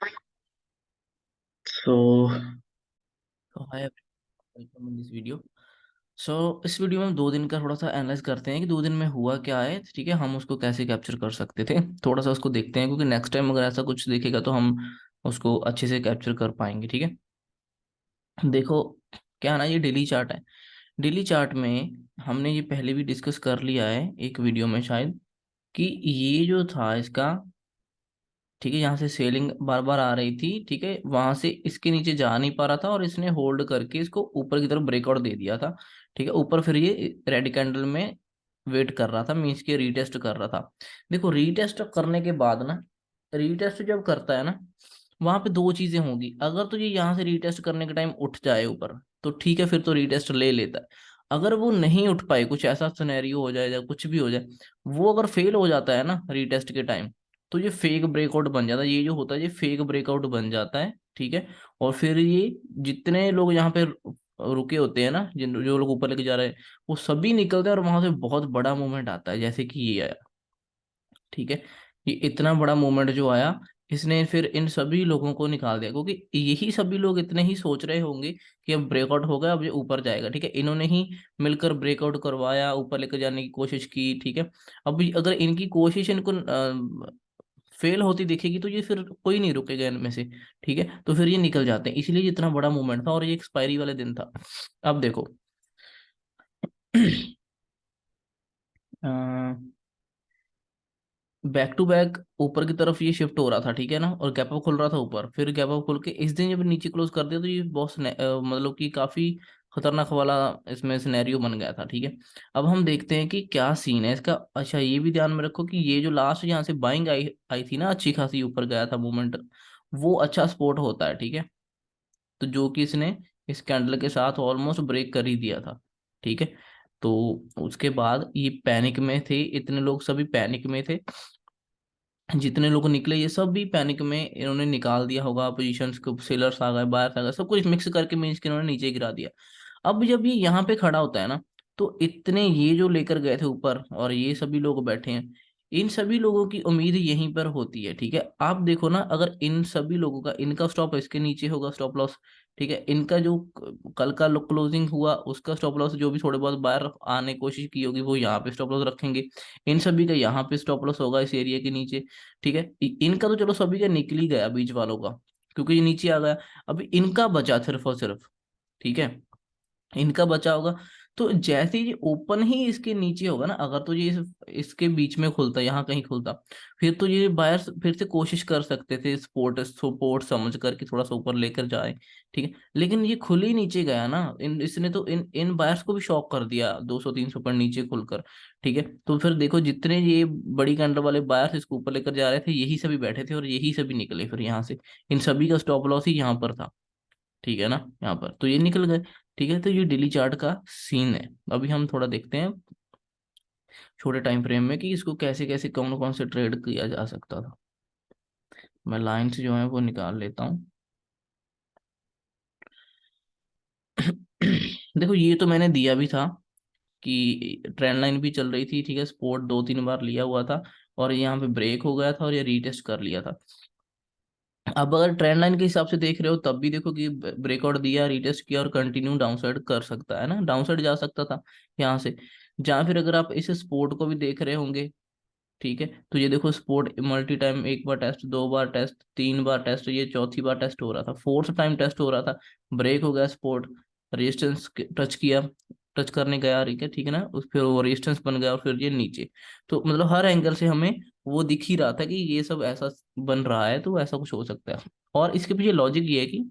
So, hi, welcome in this video. So इस video में हम 2 दिन का थोड़ा सा एनालाइज करते हैं कि 2 दिन में हुआ क्या है, ठीक है। हम उसको कैसे कैप्चर कर सकते थे, थोड़ा सा उसको देखते हैं, क्योंकि नेक्स्ट टाइम अगर ऐसा कुछ देखेगा तो हम उसको अच्छे से कैप्चर कर पाएंगे, ठीक है। देखो, क्या है ना, ये डेली चार्ट है। डेली चार्ट में हमने ये पहले भी डिस्कस कर लिया है एक वीडियो में शायद, कि ये जो था इसका, ठीक है, यहाँ से सेलिंग बार बार आ रही थी, ठीक है, वहां से इसके नीचे जा नहीं पा रहा था और इसने होल्ड करके इसको ऊपर की तरफ ब्रेकआउट दे दिया था, ठीक है। ऊपर फिर ये रेड कैंडल में वेट कर रहा था, मीन्स के रीटेस्ट कर रहा था। देखो, रीटेस्ट करने के बाद ना, रीटेस्ट जब करता है ना, वहां पे दो चीजें होंगी। अगर तो ये यहाँ से रीटेस्ट करने के टाइम उठ जाए ऊपर, तो ठीक है, फिर तो रीटेस्ट ले लेता है। अगर वो नहीं उठ पाए, कुछ ऐसा सिनेरियो हो जाए या कुछ भी हो जाए, वो अगर फेल हो जाता है ना रीटेस्ट के टाइम, तो ये फेक ब्रेकआउट बन जाता है। ये जो होता है, ये फेक ब्रेकआउट बन जाता है, ठीक है। और फिर ये जितने लोग यहाँ पे रुके होते हैं ना, जिन जो लोग ऊपर लेके जा रहे हैं, वो सभी निकलते हैं और वहां से बहुत बड़ा मूवमेंट आता है, जैसे कि ये आया, ठीक है। ये इतना बड़ा मूवमेंट जो आया, इसने फिर इन सभी लोगों को निकाल दिया, क्योंकि यही सभी लोग इतने ही सोच रहे होंगे कि अब ब्रेकआउट हो गया, अब ये ऊपर जाएगा, ठीक है। इन्होंने ही मिलकर ब्रेकआउट करवाया, ऊपर लेकर जाने की कोशिश की, ठीक है। अब अगर इनकी कोशिश इनको फेल होती दिखेगी, तो ये फिर कोई नहीं रुकेगा इनमें से, ठीक है। तो फिर ये निकल जाते हैं, इसलिए इतना बड़ा मूवमेंट था और ये एक्सपायरी वाले दिन था। अब देखो, बैक टू बैक ऊपर की तरफ ये शिफ्ट हो रहा था, ठीक है ना, और गैप अप खुल रहा था ऊपर, फिर गैप अप खुल के इस दिन जब नीचे क्लोज कर दिया, तो ये बहुत मतलब कि काफी खतरनाक वाला इसमें सिनेरियो बन गया था, ठीक है। अब हम देखते हैं कि क्या सीन है इसका। अच्छा, ये भी ध्यान में रखो कि ये जो लास्ट यहाँ से बाइंग आई आई थी ना, अच्छी खासी ऊपर गया था मूवमेंट, वो अच्छा सपोर्ट होता है, ठीक है। तो जो कि इसने इस कैंडल के साथ ऑलमोस्ट ब्रेक कर ही दिया था, ठीक है। तो उसके बाद ये पैनिक में थे, इतने लोग सभी पैनिक में थे, जितने लोग निकले ये सब भी पैनिक में, इन्होंने निकाल दिया होगा पोजीशंस को, सेलर्स आ गए, बायर्स आ गए, सब कुछ मिक्स करके मीन्स कि इन्होंने नीचे गिरा दिया। अब जब ये यहाँ पे खड़ा होता है ना, तो इतने ये जो लेकर गए थे ऊपर और ये सभी लोग बैठे हैं, इन सभी लोगों की उम्मीद यहीं पर होती है, ठीक है। आप देखो ना, अगर इन सभी लोगों का, इनका स्टॉप इसके नीचे होगा, स्टॉप लॉस, ठीक है। इनका जो कल का क्लोजिंग हुआ उसका स्टॉप लॉस, जो भी थोड़े बहुत बाहर आने की कोशिश की होगी, वो यहाँ पे स्टॉप लॉस रखेंगे। इन सभी का यहाँ पे स्टॉप लॉस होगा इस एरिया के नीचे, ठीक है। इनका तो चलो सभी का निकल ही गया बीच वालों का, क्योंकि ये नीचे आ गया। अभी इनका बचा सिर्फ और सिर्फ, ठीक है, इनका बचा होगा। तो जैसे ही ये ओपन ही इसके नीचे होगा ना, अगर तो ये इसके बीच में खुलता, यहाँ कहीं खुलता, फिर तो ये बायर्स फिर से कोशिश कर सकते थे सपोर्ट सपोर्ट समझ कर कि थोड़ा सा ऊपर लेकर जाए, ठीक है। लेकिन ये खुल ही नीचे गया ना, इन इसने तो इन इन बायर्स को भी शॉक कर दिया, 200-300 पर नीचे खुलकर, ठीक है। तो फिर देखो, जितने ये बड़ी कैंडल वाले बायर्स इसको ऊपर लेकर जा रहे थे, यही सभी बैठे थे और यही सभी निकले फिर यहाँ से। इन सभी का स्टॉप लॉस ही यहाँ पर था, ठीक है ना, यहाँ पर तो ये निकल गए, ठीक है। तो ये डेली चार्ट का सीन है। अभी हम थोड़ा देखते हैं छोटे टाइम फ्रेम में कि इसको कैसे कैसे कौन कौन से ट्रेड किया जा सकता था। मैं लाइंस जो है वो निकाल लेता हूँ। देखो, ये तो मैंने दिया भी था कि ट्रेंड लाइन भी चल रही थी, ठीक है, सपोर्ट 2-3 बार लिया हुआ था और यहाँ पे ब्रेक हो गया था और ये रीटेस्ट कर लिया था। अब अगर ट्रेंड लाइन के हिसाब से देख रहे हो, तब भी देखो कि ब्रेकआउट दिया, रीटेस्ट किया और कंटिन्यू डाउनसाइड कर सकता है ना, डाउनसाइड जा सकता था यहाँ से। जहाँ फिर अगर आप इस स्पोर्ट को भी देख रहे होंगे, ठीक है, तो ये देखो, स्पोर्ट मल्टी टाइम, एक बार टेस्ट, 2 बार टेस्ट, 3 बार टेस्ट, ये चौथी बार टेस्ट हो रहा था, फोर्थ टाइम टेस्ट हो रहा था, ब्रेक हो गया स्पोर्ट, रेजिस्टेंस टच किया, टच करने गया, ठीक है ना, उस फिर वो रेजिस्टेंस बन गया और फिर ये नीचे। तो मतलब हर एंगल से हमें वो दिख ही रहा था कि ये सब ऐसा बन रहा है, तो ऐसा कुछ हो सकता है। और इसके पीछे लॉजिक ये है कि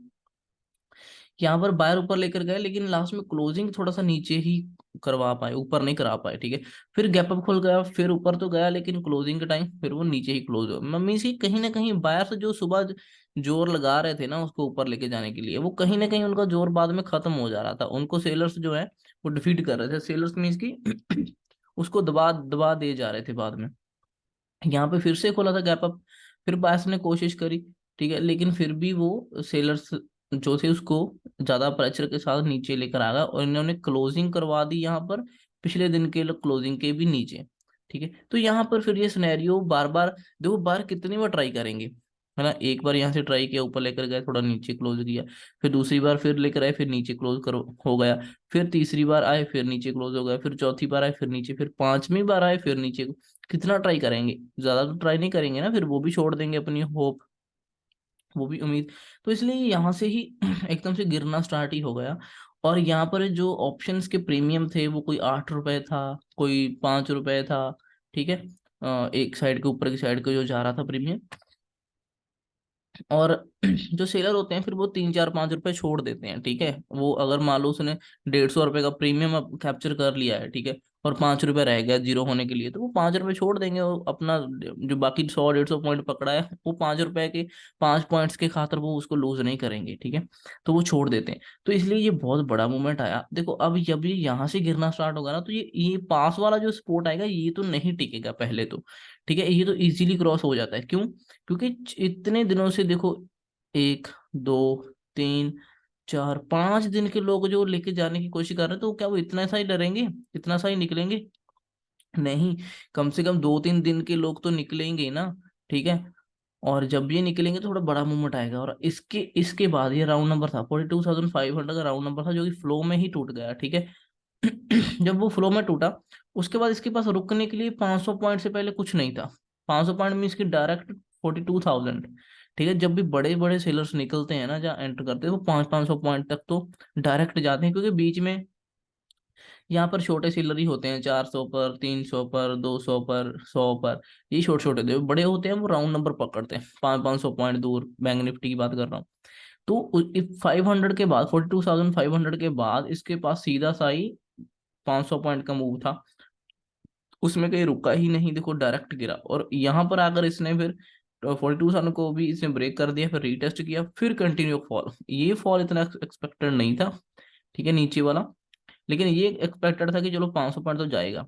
यहाँ पर बायर ऊपर लेकर गए, लेकिन लास्ट में क्लोजिंग थोड़ा सा नीचे ही करवा पाए, ऊपर नहीं करा पाए, ठीक है। फिर गैप अप खुल गया, फिर ऊपर तो गया, लेकिन क्लोजिंग के टाइम फिर वो नीचे ही क्लोज हो, मम्मी से कहीं ना कहीं बायर से जो सुबह जोर लगा रहे थे ना उसको ऊपर लेके जाने के लिए, वो कहीं ना कहीं उनका जोर बाद में खत्म हो जा रहा था, उनको सेलर्स जो है वो डिफीट कर रहे थे। सेलर्स मीन्स की उसको दबा दबा दे जा रहे थे बाद में। यहाँ पे फिर से खोला था गैप अप, फिर बायर्स ने कोशिश करी, ठीक है, लेकिन फिर भी वो सेलर्स जो थे उसको ज्यादा प्रेशर के साथ नीचे लेकर आ गया और इन्होंने क्लोजिंग करवा दी यहाँ पर, पिछले दिन के क्लोजिंग के भी नीचे, ठीक है। तो यहाँ पर फिर ये सिनेरियो बार बार देखो, बार कितनी बार ट्राई करेंगे, है ना। एक बार यहाँ से ट्राई किया, ऊपर लेकर गए, थोड़ा नीचे क्लोज किया, फिर दूसरी बार फिर लेकर आए, फिर नीचे क्लोज करो हो गया, फिर तीसरी बार आए, फिर नीचे क्लोज हो गया, फिर चौथी बार आए, फिर नीचे, फिर पांचवी बार आए, फिर नीचे। कितना ट्राई करेंगे, ज्यादा तो ट्राई नहीं करेंगे ना, फिर वो भी छोड़ देंगे अपनी होप, वो भी उम्मीद। तो इसलिए यहाँ से ही एकदम से गिरना स्टार्ट ही हो गया। और यहाँ पर जो ऑप्शंस के प्रीमियम थे वो कोई 8 रुपए था, कोई 5 रुपए था, ठीक है। एक साइड के ऊपर की साइड को जो जा रहा था प्रीमियम। और जो सेलर होते हैं फिर वो 3 4 5 रुपए छोड़ देते हैं, ठीक है। वो अगर मान लो उसने 150 रुपए का प्रीमियम अब कैप्चर कर लिया है, ठीक है, और 5 रुपए रह गया जीरो होने के लिए, तो वो 5 रुपए छोड़ देंगे। वो अपना जो बाकी 100 150 पॉइंट पकड़ा है, वो 5 रुपए के 5 पॉइंट्स के खातर वो उसको लूज नहीं करेंगे, ठीक है। तो वो छोड़ देते हैं। तो इसलिए ये बहुत बड़ा मूवमेंट आया। देखो अब जब ये यहाँ से गिरना स्टार्ट होगा ना, तो ये पास वाला जो स्पोर्ट आएगा ये तो नहीं टिकेगा पहले तो, ठीक है। ये तो इजीली क्रॉस हो जाता है, क्यों? क्योंकि इतने दिनों से देखो, 1 2 3 4 5 दिन के लोग जो लेके जाने की कोशिश कर रहे हैं, तो क्या वो इतना सा ही डरेंगे, इतना सा ही निकलेंगे? नहीं, कम से कम 2 3 दिन के लोग तो निकलेंगे ही ना, ठीक है। और जब ये निकलेंगे तो थोड़ा बड़ा मूवमेंट आएगा। और इसके इसके बाद ये राउंड नंबर था 42,500 का राउंड नंबर था, जो कि फ्लो में ही टूट गया, ठीक है। जब वो फ्लो में टूटा, उसके बाद इसके पास रुकने के लिए 500 पॉइंट से पहले कुछ नहीं था। 500 पॉइंट मीन की डायरेक्ट 42,000, ठीक है। जब भी बड़े बड़े सेलर्स निकलते हैं ना, जहाँ एंटर करते हैं, वो 500 500 पॉइंट तक तो डायरेक्ट जाते हैं, क्योंकि बीच में यहाँ पर छोटे सेलर ही होते हैं, 400 पर, 300 पर, 200 पर, 100 पर। ये छोटे छोटे होते हैं, बड़े होते हैं वो राउंड नंबर पकड़ते हैं, 500 500 पॉइंट दूर। बैंक निफ्टी की बात कर रहा हूँ। तो 500 के बाद, 42,500 के बाद इसके पास सीधा सा ही 500 पॉइंट का मूव था, उसमें कहीं रुका ही नहीं, देखो डायरेक्ट गिरा। और यहाँ पर आकर इसने फिर 42,000 को भी इसने ब्रेक कर दिया, फिर रीटेस्ट किया, फिर कंटिन्यू फॉल। ये फॉल इतना एक्सपेक्टेड नहीं था, ठीक है, नीचे वाला। लेकिन ये एक्सपेक्टेड था कि चलो 500 पॉइंट तो जाएगा,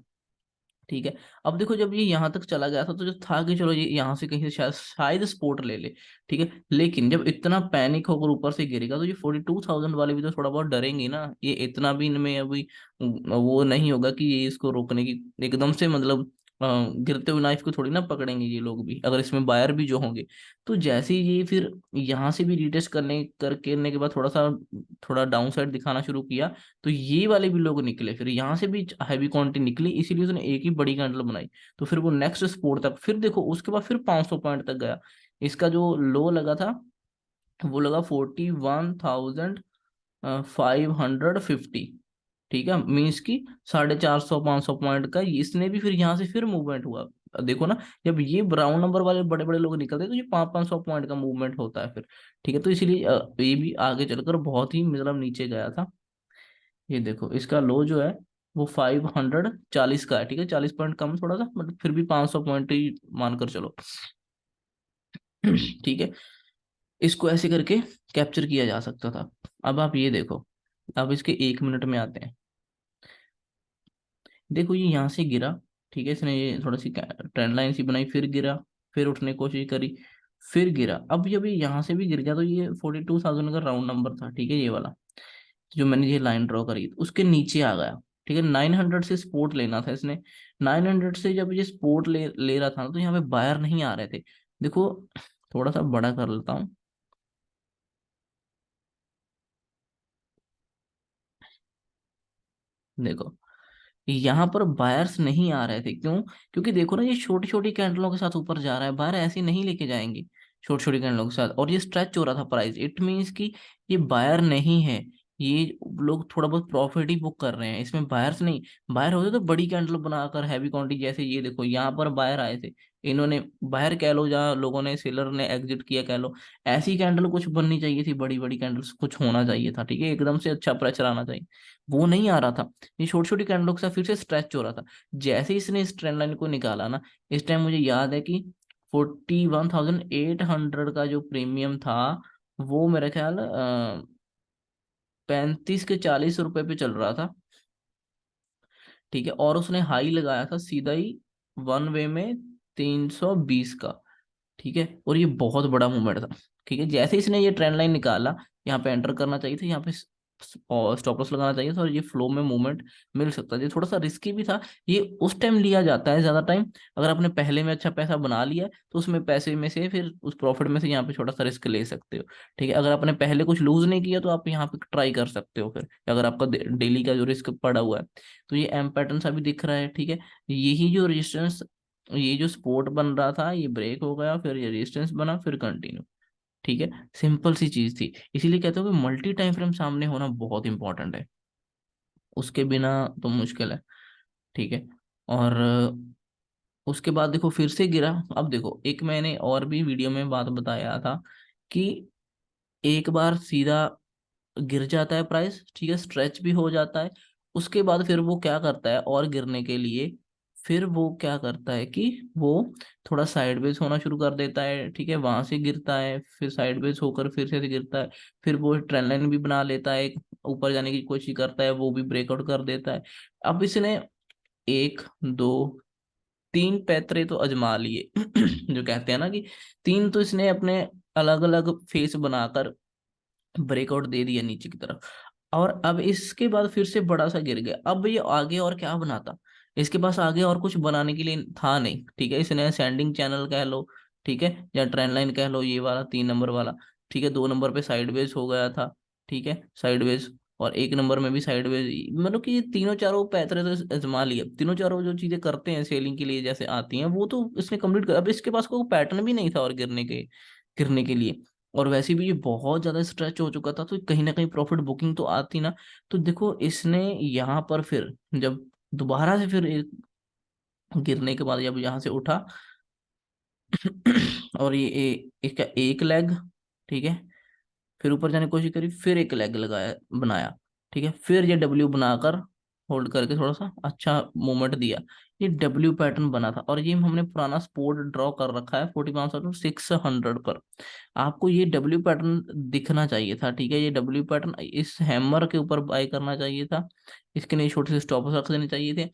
ठीक है। अब देखो जब ये यहाँ तक चला गया था, तो जो था कि चलो ये यहाँ से कहीं से शायद शायद सपोर्ट ले ले, ठीक है। लेकिन जब इतना पैनिक होकर ऊपर से गिरेगा, तो ये 42,000 वाले भी तो थोड़ा बहुत डरेंगे ना। ये इतना भी इनमें अभी वो नहीं होगा कि ये इसको रोकने की एकदम से, मतलब गिरते हुए नाइफ को थोड़ी ना पकड़ेंगे ये लोग भी, अगर इसमें बायर भी जो होंगे। तो जैसे ही ये फिर यहाँ से भी रिटेस्ट करने के बाद थोड़ा डाउन साइड दिखाना शुरू किया, तो ये वाले भी लोग निकले, फिर यहाँ से भी हैवी क्वांटिटी निकली, इसीलिए उसने एक ही बड़ी कैंडल बनाई। तो फिर वो नेक्स्ट सपोर्ट तक, फिर देखो उसके बाद फिर 500 पॉइंट तक गया। इसका जो लो लगा था वो लगा 41,550, ठीक है। मीन्स की 450 500 पॉइंट का इसने भी फिर यहाँ से फिर मूवमेंट हुआ। देखो ना, जब ये ब्राउन नंबर वाले बड़े बड़े लोग निकलते हैं, तो ये 500 500 पॉइंट का मूवमेंट होता है फिर, ठीक है। तो इसीलिए ये भी आगे चलकर बहुत ही मतलब नीचे गया था। ये देखो इसका लो जो है वो 540 का है, ठीक है। 40 पॉइंट कम थोड़ा सा, बट फिर भी 500 पॉइंट ही मानकर चलो। ठीक है। इसको ऐसे करके कैप्चर किया जा सकता था। अब आप ये देखो, अब इसके 1 मिनट में आते हैं। देखो ये यहाँ से गिरा, ठीक है, इसने ये थोड़ी सी ट्रेंड लाइन सी बनाई, फिर गिरा, फिर उठने की कोशिश करी, फिर गिरा। अब जब ये यहाँ से भी गिर गया, तो ये 42,000 का राउंड नंबर था, ठीक है, ये वाला जो मैंने ये लाइन ड्रॉ करी, उसके नीचे आ गया, ठीक है। 900 से सपोर्ट लेना था इसने। 900 से जब ये सपोर्ट ले रहा था ना, तो यहाँ पे बायर नहीं आ रहे थे। देखो थोड़ा सा बड़ा कर लेता हूँ। देखो यहाँ पर बायर्स नहीं आ रहे थे, क्यों? क्योंकि देखो ना, ये छोटी छोटी कैंडलों के साथ ऊपर जा रहा है, बायर ऐसे नहीं लेके जाएंगे छोटी छोटी कैंडलों के साथ। और ये स्ट्रेच हो रहा था प्राइस, इट मीन्स कि ये बायर नहीं है, ये लोग थोड़ा बहुत प्रॉफिट ही बुक कर रहे हैं, इसमें बायर्स नहीं। बायर होते तो बड़ी कैंडल बनाकर हैवी क्वांटिटी, जैसे ये देखो यहाँ पर बायर आए थे, इन्होंने बायर कह लो, जहाँ लोगों ने सेलर ने एग्जिट किया कह लो, ऐसी कैंडल कुछ बननी चाहिए थी, बड़ी बड़ी कैंडल्स कुछ होना चाहिए था, ठीक है, एकदम से अच्छा प्रेशर आना चाहिए। वो नहीं आ रहा था, ये छोटी छोटी कैंडलों के साथ फिर से स्ट्रेच हो रहा था। जैसे ही इसने इस ट्रेंड लाइन को निकाला ना, इस टाइम मुझे याद है कि 41,800 का जो प्रीमियम था, वो मेरा ख्याल 35 के 40 रुपए पे चल रहा था, ठीक है। और उसने हाई लगाया था सीधा ही वन वे में 320 का, ठीक है। और ये बहुत बड़ा मूवमेंट था, ठीक है। जैसे इसने ये ट्रेंड लाइन निकाला, यहाँ पे एंटर करना चाहिए था, यहाँ पे और स्टॉप लॉस लगाना चाहिए था, और ये फ्लो में मूवमेंट मिल सकता है। ये थोड़ा सा रिस्की भी था, ये उस टाइम लिया जाता है ज्यादा टाइम, अगर आपने पहले में अच्छा पैसा बना लिया तो उसमें पैसे में से फिर उस प्रॉफिट में से यहाँ पे छोटा सा रिस्क ले सकते हो। ठीक है, अगर आपने पहले कुछ लूज नहीं किया तो आप यहाँ पे ट्राई कर सकते हो फिर, अगर आपका डेली का जो रिस्क पड़ा हुआ है। तो ये एम पैटर्न सा भी दिख रहा है। ठीक है, यही जो रेजिस्टेंस, ये जो सपोर्ट बन रहा था ये ब्रेक हो गया, फिर ये रेजिस्टेंस बना, फिर कंटिन्यू। ठीक है, सिंपल सी चीज थी। इसीलिए कहते हो कि मल्टी टाइम फ्रेम सामने होना बहुत इंपॉर्टेंट है, उसके बिना तो मुश्किल है। ठीक है, और उसके बाद देखो फिर से गिरा। अब देखो, एक मैंने और भी वीडियो में बात बताया था कि एक बार सीधा गिर जाता है प्राइस, ठीक है, स्ट्रेच भी हो जाता है, उसके बाद फिर वो क्या करता है और गिरने के लिए, फिर वो क्या करता है कि वो थोड़ा साइडवेज होना शुरू कर देता है। ठीक है, वहां से गिरता है, फिर साइडवेज होकर फिर से गिरता है, फिर वो ट्रेंड लाइन भी बना लेता है, एक ऊपर जाने की कोशिश करता है, वो भी ब्रेकआउट कर देता है। अब इसने एक, दो, तीन पैतरे तो अजमा लिए जो कहते हैं ना कि तीन, तो इसने अपने अलग अलग फेस बनाकर ब्रेकआउट दे दिया नीचे की तरफ। और अब इसके बाद फिर से बड़ा सा गिर गया। अब ये आगे और क्या बनाता, इसके पास आगे और कुछ बनाने के लिए था नहीं। ठीक है, इसने सेंडिंग चैनल कह लो, ठीक है, या ट्रेंड लाइन कह लो, ये वाला 3 नंबर वाला। ठीक है, 2 नंबर पे साइडवेज हो गया था। ठीक है, साइडवेज, और 1 नंबर में भी साइडवेज, मतलब कि ये तीनों चारों पैतरे तो आजमा लिए, तीनों चारों जो चीजें करते हैं सेलिंग के लिए जैसे आती हैं वो तो इसने कंप्लीट कर। अब इसके पास कोई पैटर्न भी नहीं था और गिरने के लिए, और वैसे भी ये बहुत ज्यादा स्ट्रेच हो चुका था, तो कहीं ना कहीं प्रॉफिट बुकिंग तो आती ना। तो देखो इसने यहाँ पर फिर जब दोबारा से फिर गिरने के बाद जब यहाँ से उठा और ये इसका एक लेग, ठीक है, फिर ऊपर जाने की कोशिश करी, फिर एक लेग लगाया, बनाया। ठीक है, फिर ये डब्ल्यू बनाकर होल्ड करके थोड़ा सा अच्छा मूवमेंट दिया, ये डब्ल्यू पैटर्न बना था। और ये हमने पुराना सपोर्ट ड्रॉ कर रखा है 45,600 पर, आपको ये डब्ल्यू पैटर्न दिखना चाहिए था। ठीक है, ये डब्ल्यू पैटर्न इस हैमर के ऊपर बाय करना चाहिए था, इसके लिए छोटे से स्टॉप रख देने चाहिए थे।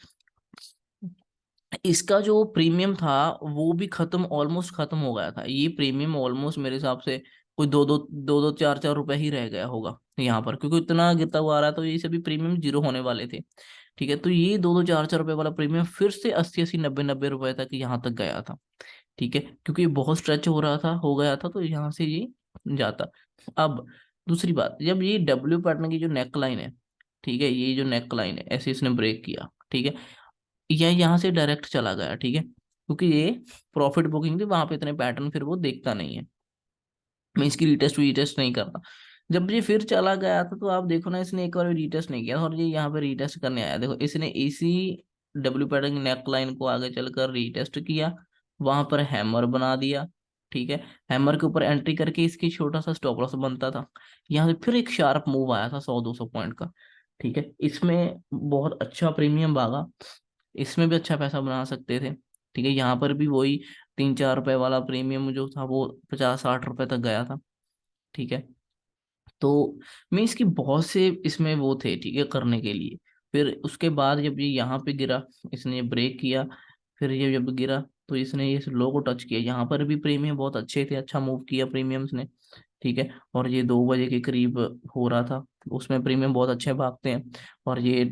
इसका जो प्रीमियम था वो भी खत्म, ऑलमोस्ट खत्म हो गया था। ये प्रीमियम ऑलमोस्ट मेरे हिसाब से कोई दो दो चार चार रुपए ही रह गया होगा यहाँ पर, क्योंकि इतना गिरता हुआ आ रहा था, तो ये सभी प्रीमियम जीरो होने वाले थे। ठीक है, तो ये दो दो चार चार रुपए वाला प्रीमियम फिर से 80 80 90 90 रुपए तक यहाँ तक गया था। ठीक है, क्योंकि ये बहुत स्ट्रेच हो रहा था, हो गया था, तो यहाँ से ये जाता। अब दूसरी बात, जब ये डब्ल्यू पैटर्न की जो नेक लाइन है, ठीक है, ये जो नेक लाइन है ऐसे इसने ब्रेक किया, ठीक है, या यहाँ से डायरेक्ट चला गया। ठीक है, क्योंकि ये प्रॉफिट बुकिंग थी, वहां पे इतने पैटर्न फिर वो देखता नहीं है, मैं इसकी रीटेस्ट रीटेस्ट नहीं करता। जब ये फिर चला गया था तो आप देखो ना, इसने एक बार भी रीटेस्ट नहीं किया, और ये यहाँ पे रीटेस्ट करने आया। देखो इसने इसी डब्ल्यू पैटर्न की नेक लाइन को आगे चलकर रीटेस्ट किया, वहां पर हैमर बना दिया। ठीक है, हैमर के ऊपर एंट्री करके इसकी छोटा सा स्टॉप लॉस बनता था, यहाँ से फिर एक शार्प मूव आया था 100 200 पॉइंट का। ठीक है, इसमें बहुत अच्छा प्रीमियम भागा, इसमें भी अच्छा पैसा बना सकते थे। ठीक है, यहाँ पर भी वही 3 4 रुपए वाला प्रीमियम जो था वो 50 60 रुपए तक गया था। ठीक है, तो मैं इसकी बहुत से इसमें वो थे, ठीक है, करने के लिए। फिर उसके बाद जब ये यहाँ पे गिरा, इसने ब्रेक किया, फिर ये जब गिरा तो इसने इस लो को टच किया, यहाँ पर भी प्रीमियम बहुत अच्छे थे, अच्छा मूव किया प्रीमियम्स ने। ठीक है, और ये 2 बजे के करीब हो रहा था, उसमें प्रीमियम बहुत अच्छे भागते हैं, और ये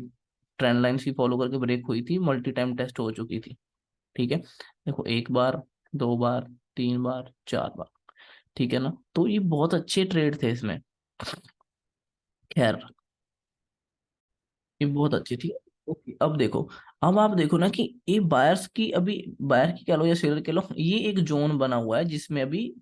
ट्रेंड लाइन्स की फॉलो करके ब्रेक हुई थी, मल्टी टाइम टेस्ट हो चुकी थी। ठीक है, देखो एक बार, 2 बार, 3 बार, 4 बार। ठीक है ना, तो ये बहुत अच्छे ट्रेड थे इसमें। खैर, ये बहुत अच्छी थी। ओके, अब देखो, अब आप देखो ना कि ये बायर्स की, अभी बायर की कह लो या सेलर कह लो, ये एक जोन बना हुआ है जिसमें अभी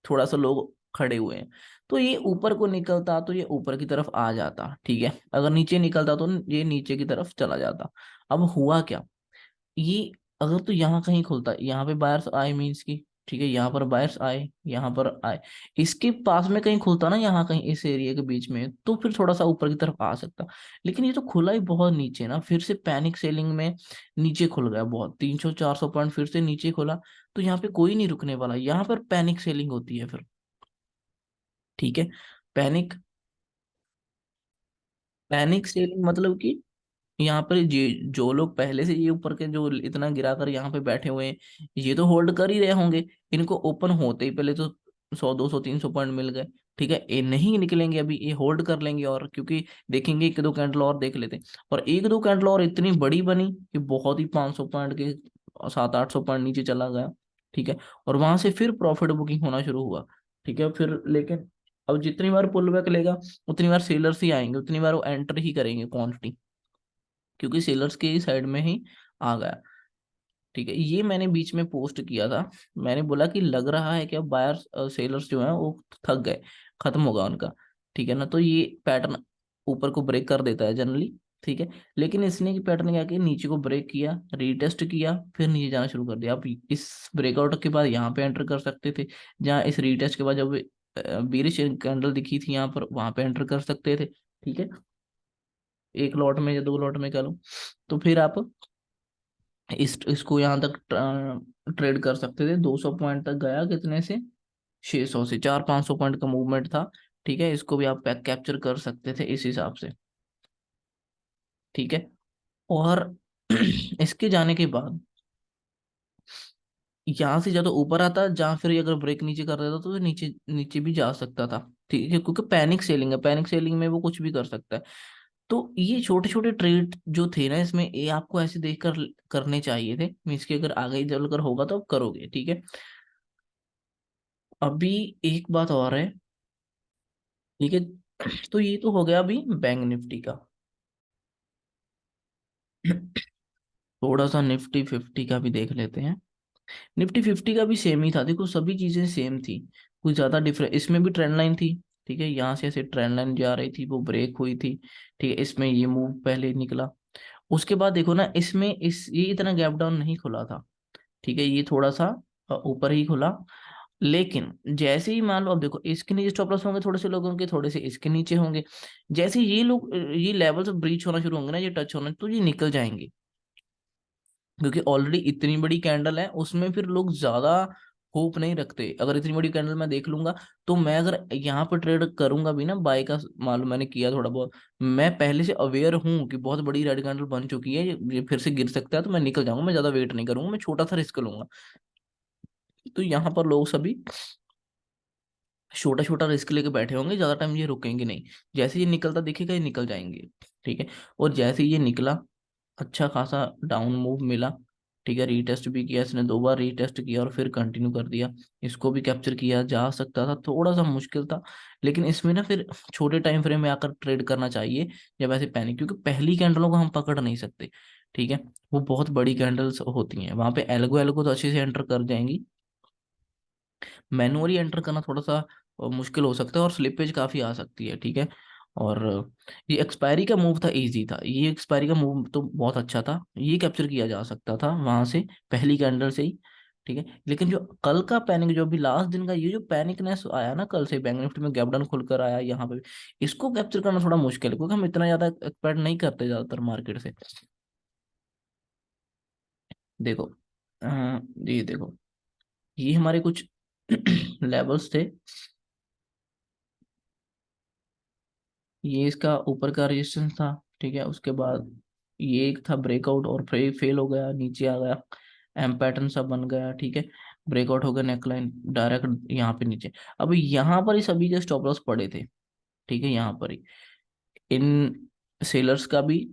थोड़ा सा लोग खड़े हुए हैं। तो ये ऊपर को निकलता तो ये ऊपर की तरफ आ जाता, ठीक है, अगर नीचे निकलता तो ये नीचे की तरफ चला जाता। अब हुआ क्या, ये अगर तो यहाँ कहीं खुलता, यहाँ पे बायर्स आए मीन्स की, ठीक है, यहाँ पर बायर्स आए, यहाँ पर आए, इसके पास में कहीं खुलता ना, यहाँ कहीं इस एरिया के बीच में, तो फिर थोड़ा सा ऊपर की तरफ आ सकता। लेकिन ये तो खुला ही बहुत नीचे ना, फिर से पैनिक सेलिंग में नीचे खुल गया बहुत, 300 400 पॉइंट फिर से नीचे खुला। तो यहाँ पे कोई नहीं रुकने वाला, यहाँ पर पैनिक सेलिंग होती है फिर। ठीक है, पैनिक पैनिक सेलिंग मतलब कि यहाँ पर जो लोग पहले से ये ऊपर के जो इतना गिरा कर यहाँ पे बैठे हुए हैं, ये तो होल्ड कर ही रहे होंगे, इनको ओपन होते ही पहले तो 100 200 300 पॉइंट मिल गए, ठीक है, ये नहीं निकलेंगे अभी, ये होल्ड कर लेंगे, और क्योंकि देखेंगे एक दो कैंडल और देख लेते हैं, और एक दो कैंडल और इतनी बड़ी बनी कि बहुत ही 500 पॉइंट के 700 800 पॉइंट नीचे चला गया, ठीक है, और वहां से फिर प्रॉफिट बुकिंग होना शुरू हुआ, ठीक है, फिर लेकिन अब जितनी बार पुल बैक लेगा उतनी बार सेलर्स ही आएंगे, उतनी बार वो एंटर ही करेंगे क्वांटिटी, क्योंकि सेलर्स के साइड में ही आ गया, ठीक है। ये मैंने बीच में पोस्ट किया था, मैंने बोला कि लग रहा है कि अब बायर्स सेलर्स जो हैं वो थक गए, खत्म होगा उनका, ठीक है ना, तो ये पैटर्न ऊपर को ब्रेक कर देता है जनरली, ठीक है, लेकिन इसने की पैटर्न क्या किया, नीचे को ब्रेक किया, रीटेस्ट किया, फिर नीचे जाना शुरू कर दिया। आप इस ब्रेकआउट के बाद यहाँ पे एंटर कर सकते थे, जहाँ इस रीटेस्ट के बाद जब बीरिश कैंडल दिखी थी यहाँ पर, वहां पे एंटर कर सकते थे, ठीक है, एक लॉट में या दो लॉट में कह लो, तो फिर आप इसको यहाँ तक ट्रेड कर सकते थे, 200 पॉइंट तक गया, कितने से, 600 से, 400 500 पॉइंट का मूवमेंट था, ठीक है, इसको भी आप पैक कैप्चर कर सकते थे इस हिसाब से, ठीक है, और इसके जाने के बाद यहाँ से ज्यादा ऊपर आता, जहाँ फिर ये अगर ब्रेक नीचे कर देता तो ये नीचे नीचे भी जा सकता था, ठीक है, क्योंकि पैनिक सेलिंग है, पैनिक सेलिंग में वो कुछ भी कर सकता है। तो ये छोटे छोटे ट्रेड जो थे ना इसमें, ये आपको ऐसे देख कर करने चाहिए थे, मीन्स कि अगर आगे चलकर होगा तो आप करोगे, ठीक है। अभी एक बात और है, ठीक है, तो ये तो हो गया अभी बैंक निफ्टी का। थोड़ा सा निफ्टी 50 का भी देख लेते हैं। निफ्टी 50 का भी सेम ही था, देखो सभी चीजें सेम थी, कुछ ज्यादा डिफरेंस, इसमें भी ट्रेंड लाइन थी, ठीक है, यहाँ से ऐसे ट्रेंड लाइन जा रही थी, वो ब्रेक हुई थी, ठीक है, इसमें ये मूव पहले निकला, उसके बाद देखो ना इसमें ये इतना गैप डाउन नहीं खुला था, ठीक है, ये थोड़ा सा ऊपर ही खुला, लेकिन जैसे ही मान लो, अब देखो इसके नीचे स्टॉप लॉस होंगे थोड़े से लोगों के, थोड़े से इसके नीचे होंगे, जैसे ये लोग ये लेवल्स ब्रीच होना शुरू होंगे ना, ये टच होना, तो ये निकल जाएंगे, क्योंकि ऑलरेडी इतनी बड़ी कैंडल है, उसमें फिर लोग ज्यादा होप नहीं रखते, अगर इतनी बड़ी कैंडल मैं देख लूंगा, तो मैं अगर यहाँ पर ट्रेड करूंगा भी ना, बाय का मालूम मैंने किया थोड़ा बहुत, मैं पहले से अवेयर हूँ कि बहुत बड़ी रेड कैंडल बन चुकी है, ये फिर से गिर सकता है, तो मैं निकल जाऊंगा, मैं ज्यादा वेट नहीं करूंगा, मैं छोटा सा रिस्क लूंगा। तो यहाँ पर लोग सभी छोटा छोटा रिस्क लेके बैठे होंगे, ज्यादा टाइम ये रुकेंगे नहीं, जैसे ये निकलता दिखेगा ये निकल जाएंगे, ठीक है, और जैसे ये निकला, अच्छा खासा डाउन मूव मिला, ठीक है, रीटेस्ट भी किया इसने, दो बार रीटेस्ट किया और फिर कंटिन्यू कर दिया, इसको भी कैप्चर किया जा सकता था, थोड़ा सा मुश्किल था, लेकिन इसमें ना फिर छोटे टाइम फ्रेम में आकर ट्रेड करना चाहिए, जब ऐसे पैनिक, क्योंकि पहली कैंडलों को हम पकड़ नहीं सकते, ठीक है, वो बहुत बड़ी कैंडल्स होती हैं, वहां पे एल्गो एल्गो तो अच्छे से एंटर कर जाएंगी, मैनुअली एंटर करना थोड़ा सा मुश्किल हो सकता है, और स्लिपेज काफी आ सकती है, ठीक है, और ये एक्सपायरी का मूव था, इजी था, ये एक्सपायरी का मूव तो बहुत अच्छा था, ये कैप्चर किया जा सकता था वहां से, पहली कैंडल से ही, ठीक है, लेकिन जो कल का पैनिक, जो अभी लास्ट दिन का ये जो पैनिकनेस आया ना कल से, बैंक निफ्टी में गैप डाउन खुलकर आया यहाँ पे भी, इसको कैप्चर करना थोड़ा मुश्किल है, क्योंकि हम इतना ज्यादा एक्सपेक्ट नहीं करते ज्यादातर मार्केट से। देखो ये देखो, ये हमारे कुछ लेवल्स थे, ये इसका ऊपर का रेजिस्टेंस था, ठीक है, उसके बाद ये एक था ब्रेकआउट, और फिर फेल हो गया, नीचे आ गया, एम पैटर्न सा बन गया, ठीक है, ब्रेकआउट हो गया, नेकलाइन डायरेक्ट यहाँ पे नीचे, अब यहाँ पर ही सभी के स्टॉप लॉस पड़े थे, ठीक है, यहाँ पर ही इन सेलर्स का भी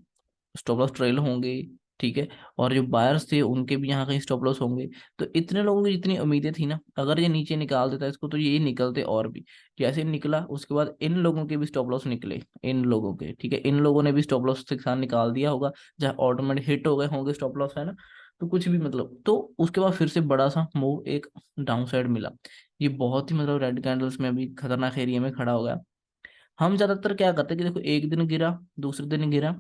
स्टॉप लॉस ट्रेल होंगे, ठीक है, और जो बायर्स थे उनके भी यहाँ कहीं स्टॉप लॉस होंगे, तो इतने लोगों की जितनी उम्मीदें थी ना, अगर ये नीचे निकाल देता इसको तो ये निकलते और भी, जैसे निकला उसके बाद इन लोगों के भी स्टॉप लॉस निकले, इन लोगों के, ठीक है, इन लोगों ने भी स्टॉप लॉस के साथ निकाल दिया होगा, जहाँ ऑटोमेटिक हिट हो गए होंगे स्टॉप लॉस, है ना, तो कुछ भी मतलब, तो उसके बाद फिर से बड़ा सा मूव एक डाउन साइड मिला, ये बहुत ही मतलब रेड कैंडल्स में अभी खतरनाक एरिया में खड़ा हो गया। हम ज्यादातर क्या करते हैं कि देखो एक दिन गिरा, दूसरे दिन गिरा,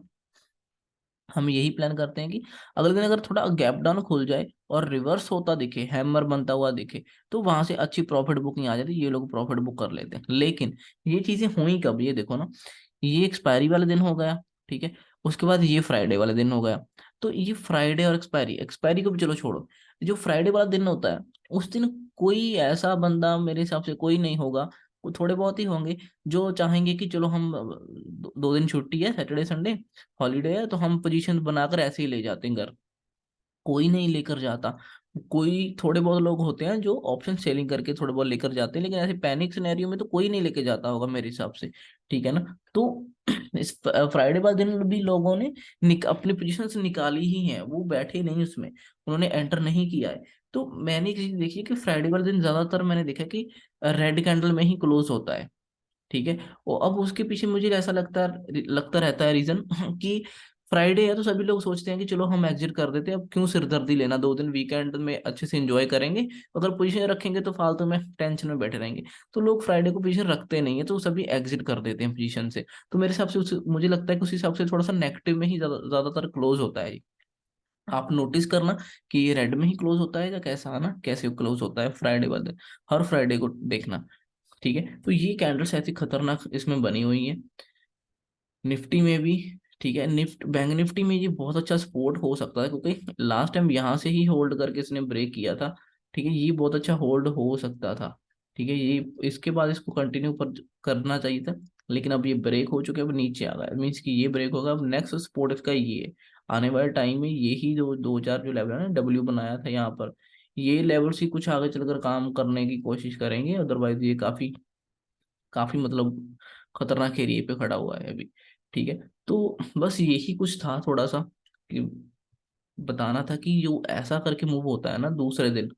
हम यही प्लान करते हैं कि अगले दिन अगर थोड़ा गैप डाउन खुल जाए और रिवर्स होता दिखे, हैमर बनता हुआ दिखे, तो वहां से अच्छी प्रॉफिट बुकिंग आ जाती है, ये लोग प्रॉफिट बुक कर लेते हैं, लेकिन ये चीजें हुई कब, ये देखो ना, ये एक्सपायरी वाले दिन हो गया, ठीक है, उसके बाद ये फ्राइडे वाले दिन हो गया, तो ये फ्राइडे और एक्सपायरी, एक्सपायरी को भी चलो छोड़ो, जो फ्राइडे वाला दिन होता है उस दिन कोई ऐसा बंदा मेरे हिसाब से कोई नहीं होगा, थोड़े बहुत ही होंगे जो चाहेंगे कि चलो हम 2 दिन छुट्टी है, सैटरडे संडे हॉलीडे है, तो हम पोजीशन बनाकर ऐसे ही ले जाते हैं घर, कोई नहीं लेकर जाता, कोई थोड़े बहुत लोग होते हैं जो ऑप्शन सेलिंग करके थोड़े बहुत लेकर जाते हैं, लेकिन ऐसे पैनिक सिनेरियो में तो कोई नहीं लेके जाता होगा मेरे हिसाब से, ठीक है ना। तो इस फ्राइडे वाले दिन भी लोगों ने अपनी पोजीशन से निकाली ही है, वो बैठे नहीं उसमें, उन्होंने एंटर नहीं किया है। तो मैंने एक चीज देखी है कि फ्राइडे वाले दिन ज्यादातर मैंने देखा कि रेड कैंडल में ही क्लोज होता है, ठीक है। और अब उसके पीछे मुझे ऐसा लगता रहता है रीजन कि फ्राइडे है तो सभी लोग सोचते हैं कि चलो हम एग्जिट कर देते हैं, अब क्यों सिरदर्दी लेना, 2 दिन वीकेंड में अच्छे से एंजॉय करेंगे, अगर पोजीशन रखेंगे तो फालतू में टेंशन में बैठे रहेंगे। तो लोग फ्राइडे को पोजीशन रखते नहीं है, तो सभी एग्जिट कर देते हैं पोजीशन से। तो मेरे हिसाब से मुझे लगता है कि उस हिसाब से थोड़ा सा नेगेटिव में ही ज्यादातर क्लोज होता है। आप नोटिस करना कि ये रेड में ही क्लोज होता है या कैसा है ना, कैसे क्लोज होता है फ्राइडे वाले दिन, हर फ्राइडे को देखना, ठीक है। तो ये कैंडल्स ऐसी खतरनाक इसमें बनी हुई है निफ्टी में भी, ठीक है। बैंक निफ्टी में ये बहुत अच्छा सपोर्ट हो सकता है, क्योंकि लास्ट टाइम यहाँ से ही होल्ड करके इसने ब्रेक किया था, ठीक है। ये बहुत अच्छा होल्ड हो सकता था, ठीक है। ये इसके बाद इसको कंटिन्यू पर करना चाहिए था, लेकिन अब ये ब्रेक हो चुके हैं, अब नीचे आ गया, मीन्स कि ये ब्रेक होगा। अब नेक्स्ट सपोर्ट इसका ये है, आने वाले टाइम में यही जो 2 4 जो लेवल है ना, डब्ल्यू बनाया था यहाँ पर, ये लेवल से कुछ आगे चलकर काम करने की कोशिश करेंगे, अदरवाइज ये काफी काफी मतलब खतरनाक एरिया पे खड़ा हुआ है अभी, ठीक है। तो बस यही कुछ था थोड़ा सा कि बताना था कि जो ऐसा करके मूव होता है ना दूसरे दिन,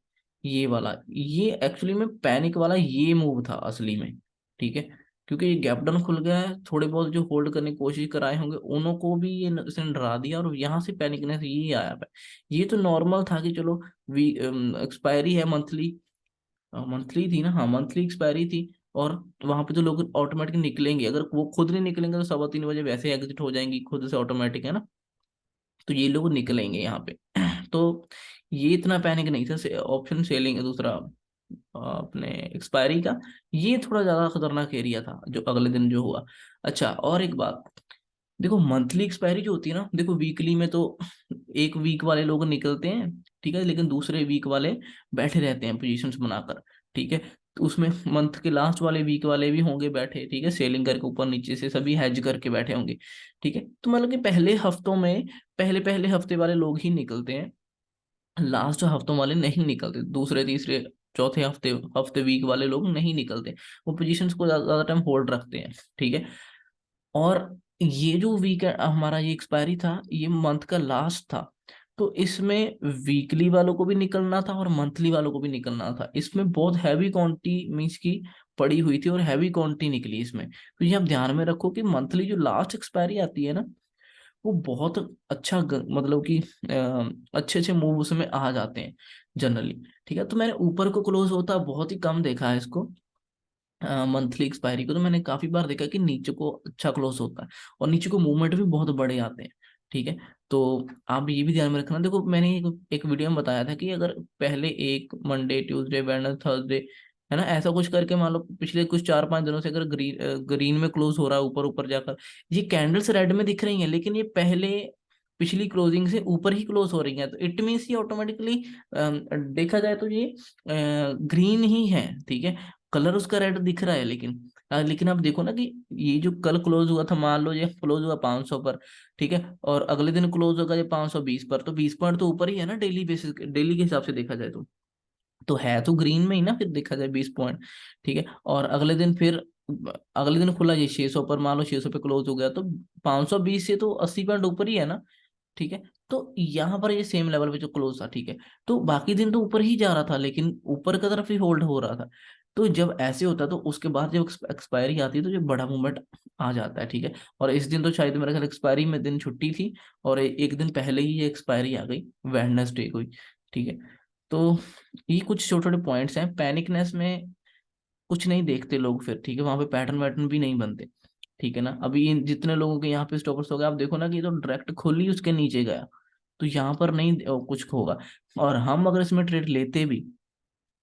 ये वाला, ये एक्चुअली में पैनिक वाला ये मूव था असली में, ठीक है। क्योंकि ये गैप डाउन खुल गया है, थोड़े बहुत जो होल्ड करने की कोशिश कराए होंगे उन्हों को भी ये इसने डरा दिया, और यहाँ से पैनिकनेस ये आया है। ये तो नॉर्मल था कि चलो वी एक्सपायरी है मंथली, मंथली थी ना, हाँ मंथली एक्सपायरी थी, और वहां पे तो लोग ऑटोमेटिक निकलेंगे, अगर वो खुद नहीं निकलेंगे तो 3:15 बजे वैसे एग्जिट हो जाएंगी खुद से ऑटोमेटिक, है ना। तो ये लोग निकलेंगे यहाँ पे तो ये इतना पैनिक नहीं था से ऑप्शन सेलिंग दूसरा अपने एक्सपायरी का, ये थोड़ा ज्यादा खतरनाक एरिया था जो अगले दिन जो हुआ। अच्छा, और एक बात, देखो मंथली एक्सपायरी जो होती है ना, देखो वीकली में तो एक वीक वाले लोग निकलते हैं, ठीक है, लेकिन दूसरे वीक वाले बैठे रहते हैं पोजीशंस बनाकर, ठीक है। तो उसमें मंथ के लास्ट वाले वीक वाले भी होंगे बैठे, ठीक है, सेलिंग करके ऊपर नीचे से सभी हेज करके बैठे होंगे, ठीक है। तो मतलब कि पहले हफ्तों में पहले पहले हफ्ते वाले लोग ही निकलते हैं, लास्ट हफ्तों वाले नहीं निकलते, दूसरे तीसरे चौथे हफ्ते हफ्ते वीक वाले लोग नहीं निकलते, वो पोजीशंस को ज्यादा टाइम होल्ड रखते हैं, ठीक है। और ये जो वीक हमारा ये एक्सपायरी था, ये मंथ का लास्ट था, तो इसमें वीकली वालों को भी निकलना था और मंथली वालों को भी निकलना था, इसमें बहुत हैवी क्वांटिटी मीन्स की पड़ी हुई थी और हैवी क्वांटिटी निकली इसमें। तो ये आप ध्यान में रखो कि मंथली जो लास्ट एक्सपायरी आती है ना, वो बहुत अच्छा मतलब कि अच्छे अच्छे मूव उसमें आ जाते हैं जनरली, ठीक है। तो मैंने ऊपर को क्लोज होता बहुत ही कम देखा है इसको, मंथली एक्सपायरी को तो मैंने काफी बार देखा कि नीचे को अच्छा क्लोज होता है, और नीचे को मूवमेंट भी बहुत बड़े आते हैं, ठीक है। तो आप ये भी ध्यान में रखना, देखो मैंने एक वीडियो में बताया था कि अगर पहले एक मंडे ट्यूसडे वेडनेसडे थर्सडे, है ना, ऐसा कुछ करके मान लो पिछले कुछ 4 5 दिनों से अगर ग्रीन में क्लोज हो रहा है ऊपर ऊपर जाकर, ये कैंडल्स रेड में दिख रही हैं, लेकिन ये पहले पिछली क्लोजिंग से ऊपर ही क्लोज हो रही है, तो इट मीन्स ये ऑटोमेटिकली देखा जाए तो ये ग्रीन ही है, ठीक है। कलर उसका रेड दिख रहा है, लेकिन आप देखो ना कि ये जो कल क्लोज हुआ था, मान लो ये क्लोज हुआ 500 पर, ठीक है, और अगले दिन क्लोज होगा ये 520 पर, तो 20 पॉइंट तो ऊपर ही है ना, डेली बेसिस डेली के हिसाब से देखा जाए तो है तो ग्रीन में ही ना, फिर देखा जाए 20 पॉइंट, ठीक है। और अगले दिन खुला ये 600 पर, मान लो 600 पे क्लोज हो गया, तो 520 से तो 80 पॉइंट ऊपर ही है ना, ठीक है। तो यहाँ पर ये सेम लेवल पे जो क्लोज था, ठीक है। तो बाकी दिन तो ऊपर ही जा रहा था, लेकिन ऊपर की तरफ ही होल्ड हो रहा था। तो जब ऐसे होता है तो उसके बाद जब एक्सपायरी आती है तो जो बड़ा मूवमेंट आ जाता है, ठीक है। और इस दिन तो शायद मेरे ख्याल एक्सपायरी में दिन छुट्टी थी, और एक दिन पहले ही ये एक्सपायरी आ गई, वेडनेसडे को ही, ठीक है। तो ये कुछ छोटे छोटे पॉइंट्स हैं, पैनिकनेस में कुछ नहीं देखते लोग फिर, ठीक है, वहां पे पैटर्न वैटर्न भी नहीं बनते, ठीक है ना। अभी जितने लोगों के यहाँ पे स्टॉपर्स हो गए, आप देखो ना कि ये तो डायरेक्ट खुल ही उसके नीचे गया, तो यहाँ पर नहीं कुछ होगा। और हम अगर इसमें ट्रेड लेते भी,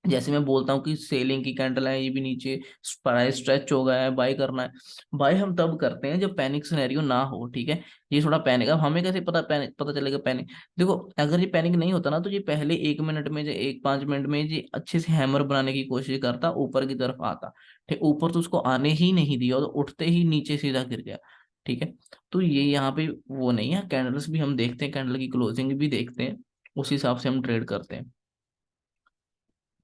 जैसे मैं बोलता हूँ कि सेलिंग की कैंडल है, ये भी नीचे प्राइस स्ट्रेच हो गया है, बाय करना है, बाय हम तब करते हैं जब पैनिक सिनेरियो ना हो, ठीक है। ये थोड़ा पैनिक, अब हमें कैसे पता चलेगा पैनिक, देखो अगर ये पैनिक नहीं होता ना, तो ये पहले 1 मिनट में, जो 1 5 मिनट में ये अच्छे से हैमर बनाने की कोशिश करता, ऊपर की तरफ आता, ठीक, ऊपर तो उसको आने ही नहीं दिया, और उठते ही नीचे सीधा गिर गया, ठीक है। तो ये यहाँ पे वो नहीं है, कैंडल्स भी हम देखते हैं, कैंडल की क्लोजिंग भी देखते हैं, उस हिसाब से हम ट्रेड करते हैं।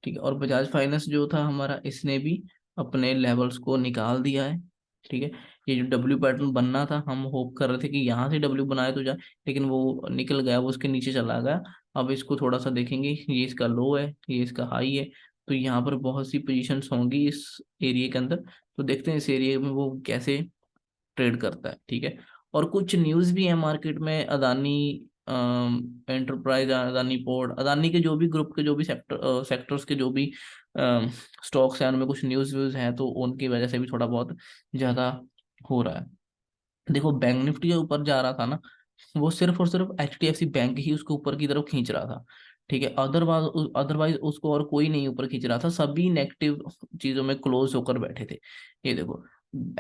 ठीक है। और बजाज फाइनेंस जो था हमारा, इसने भी अपने लेवल्स को निकाल दिया है। ठीक है। ये जो डब्ल्यू पैटर्न बनना था, हम होप कर रहे थे कि यहाँ से डब्ल्यू बनाए तो जाए, लेकिन वो निकल गया, वो उसके नीचे चला गया। अब इसको थोड़ा सा देखेंगे, ये इसका लो है, ये इसका हाई है। तो यहाँ पर बहुत सी पोजीशंस होंगी इस एरिया के अंदर। तो देखते हैं इस एरिया में वो कैसे ट्रेड करता है। ठीक है। और कुछ न्यूज़ भी है मार्केट में, अदानी एंटरप्राइज, अदानी पोर्ट, अदानी के जो भी ग्रुप के जो भी सेक्टर्स के जो भी स्टॉक्स हैं, उनमें कुछ न्यूज़ व्यूज हैं, तो उनकी वजह से भी थोड़ा बहुत ज़्यादा हो रहा है। देखो बैंक निफ्टी जो ऊपर जा रहा था ना, वो सिर्फ और सिर्फ एचडीएफसी बैंक ही उसको ऊपर की तरफ खींच रहा था। ठीक है। अदरवाइज अदरवाइज उसको और कोई नहीं ऊपर खींच रहा था, सभी नेगेटिव चीजों में क्लोज होकर बैठे थे। ये देखो,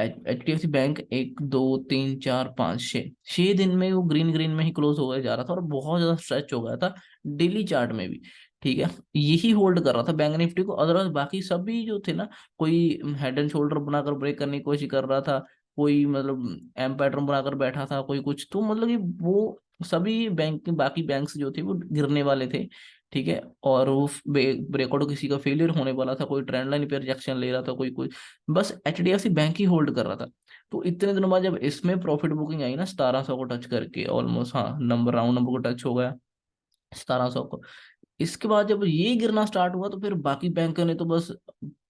एचडीएफसी बैंक 1 2 3 4 5 6 दिन में वो ग्रीन ग्रीन में ही क्लोज हो गया जा रहा था, और बहुत ज्यादा स्ट्रेच हो गया था डेली चार्ट में भी। ठीक है। यही होल्ड कर रहा था बैंक निफ्टी को, अदरवाइज बाकी सभी जो थे ना, कोई हेड एंड शोल्डर बनाकर ब्रेक करने की कोशिश कर रहा था, कोई मतलब एम पैटर्न बनाकर बैठा था, कोई कुछ, तो मतलब कि वो सभी बैंक, बाकी बैंक्स जो थे वो गिरने वाले थे। ठीक है। और वो ब्रेकआउट किसी का फेलियर होने वाला था, कोई ट्रेंड लाइन पे रिजेक्शन ले रहा था, कोई कोई, बस एचडीएफसी बैंक ही होल्ड कर रहा था। तो इतने दिनों बाद जब इसमें प्रॉफिट बुकिंग आई ना 1700 को टच करके, ऑलमोस्ट, हाँ, नंबर राउंड नंबर को टच हो गया 1700 को, इसके बाद जब ये गिरना स्टार्ट हुआ, तो फिर बाकी बैंक ने तो बस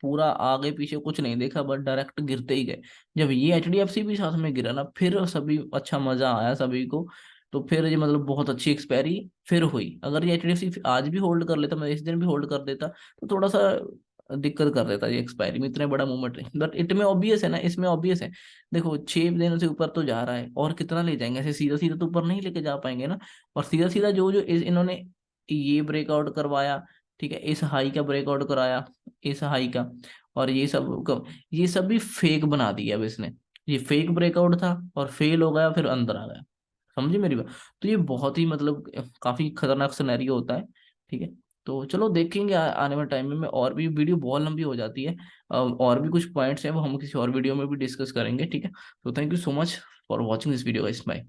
पूरा आगे पीछे कुछ नहीं देखा, बस डायरेक्ट गिरते ही गए। जब ये एचडीएफसी भी साथ में गिरा ना, फिर सभी, अच्छा मजा आया सभी को। तो फिर ये मतलब बहुत अच्छी एक्सपायरी फिर हुई। अगर ये एचडीएफसी आज भी होल्ड कर लेता, मैं इस दिन भी होल्ड कर देता, तो थोड़ा सा दिक्कत कर देता ये एक्सपायरी में, इतने बड़ा मूवमेंट नहीं, बट इट में ऑब्वियस है ना, इसमें ऑब्वियस है। देखो 6 दिनों से ऊपर तो जा रहा है, और कितना ले जाएंगे, ऐसे सीधा सीधा तो ऊपर नहीं लेके जा पाएंगे ना। और सीधा सीधा जो जो इन्होंने ये ब्रेकआउट करवाया, ठीक है, इस हाई का ब्रेकआउट कराया, इस हाई का, और ये सब भी फेक बना दिया अब इसने। ये फेक ब्रेकआउट था और फेल हो गया, फिर अंदर आ गया। समझी मेरी बात? तो ये बहुत ही मतलब काफी खतरनाक सिनेरियो होता है। ठीक है। तो चलो देखेंगे आने वाले टाइम में और भी, वीडियो बहुत लंबी हो जाती है। और भी कुछ पॉइंट्स हैं, वो हम किसी और वीडियो में भी डिस्कस करेंगे। ठीक है। तो thank you so much for watching this video guys, bye.